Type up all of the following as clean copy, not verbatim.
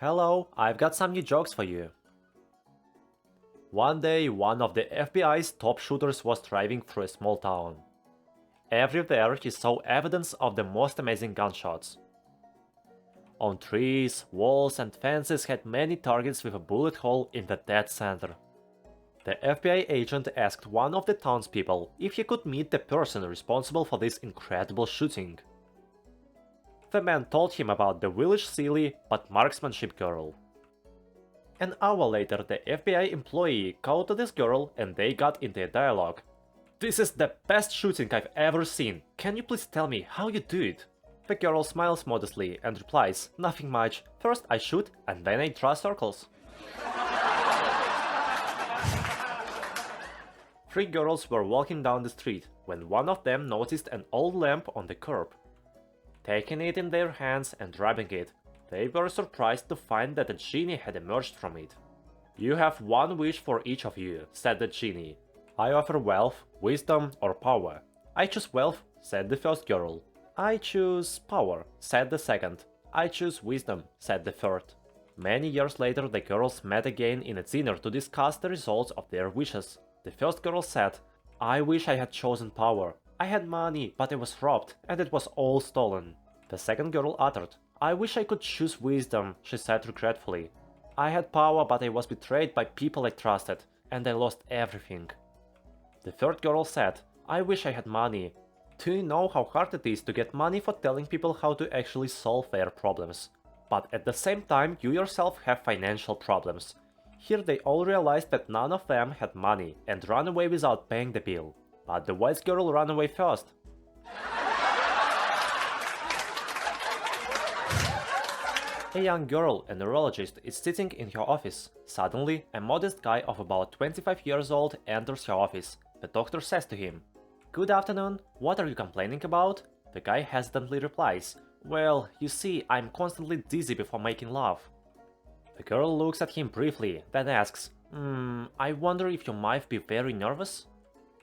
Hello, I've got some new jokes for you. One day, one of the FBI's top shooters was driving through a small town. Everywhere he saw evidence of the most amazing gunshots. On trees, walls and fences had many targets with a bullet hole in the dead center. The FBI agent asked one of the townspeople if he could meet the person responsible for this incredible shooting. The man told him about the village silly but marksmanship girl. An hour later, the FBI employee called to this girl and they got into a dialogue. "This is the best shooting I've ever seen. Can you please tell me how you do it?" The girl smiles modestly and replies, "Nothing much. First I shoot and then I draw circles." Three girls were walking down the street when one of them noticed an old lamp on the curb. Taking it in their hands and rubbing it, they were surprised to find that a genie had emerged from it. "You have one wish for each of you," said the genie. "I offer wealth, wisdom, or power." "I choose wealth," said the first girl. "I choose power," said the second. "I choose wisdom," said the third. Many years later, the girls met again in a dinner to discuss the results of their wishes. The first girl said, "I wish I had chosen power. I had money, but I was robbed, and it was all stolen." The second girl uttered, "I wish I could choose wisdom," she said regretfully. "I had power, but I was betrayed by people I trusted, and I lost everything." The third girl said, "I wish I had money. Do you know how hard it is to get money for telling people how to actually solve their problems? But at the same time, you yourself have financial problems." Here they all realized that none of them had money and ran away without paying the bill. But the wise girl ran away first. A young girl, a neurologist, is sitting in her office. Suddenly, a modest guy of about 25 years old enters her office. The doctor says to him, "Good afternoon, what are you complaining about?" The guy hesitantly replies, "Well, you see, I'm constantly dizzy before making love." The girl looks at him briefly, then asks, I wonder if you might be very nervous?"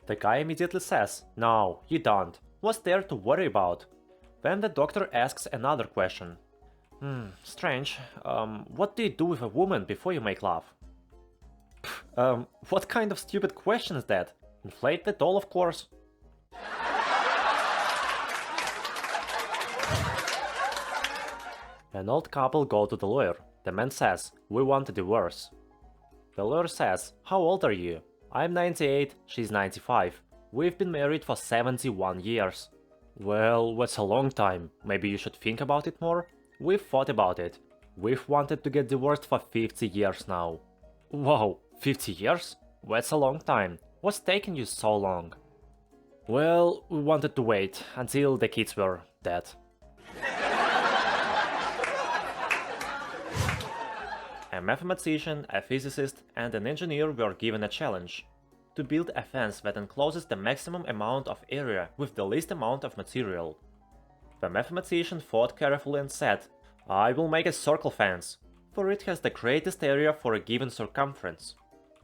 The guy immediately says, "No, you don't. What's there to worry about?" Then the doctor asks another question. Strange. What do you do with a woman before you make love?" What kind of stupid question is that? Inflate the doll, of course." An old couple go to the lawyer. The man says, "We want a divorce." The lawyer says, "How old are you?" "I'm 98, she's 95. We've been married for 71 years. "Well, that's a long time. Maybe you should think about it more?" "We've thought about it. We've wanted to get divorced for 50 years now." "Wow, 50 years? That's a long time. What's taking you so long?" "Well, we wanted to wait until the kids were dead." A mathematician, a physicist, and an engineer were given a challenge: to build a fence that encloses the maximum amount of area with the least amount of material. The mathematician thought carefully and said, "I will make a circle fence, for it has the greatest area for a given circumference."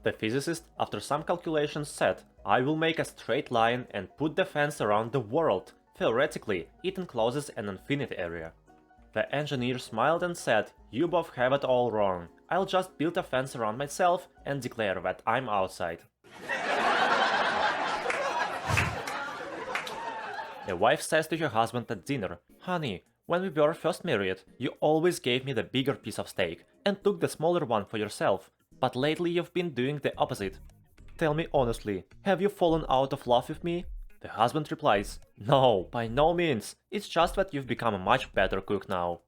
The physicist, after some calculations, said, "I will make a straight line and put the fence around the world. Theoretically, it encloses an infinite area." The engineer smiled and said, "You both have it all wrong. I'll just build a fence around myself and declare that I'm outside." A wife says to her husband at dinner, "Honey, when we were first married, you always gave me the bigger piece of steak and took the smaller one for yourself, but lately you've been doing the opposite. Tell me honestly, have you fallen out of love with me?" The husband replies, "No, by no means. It's just that you've become a much better cook now."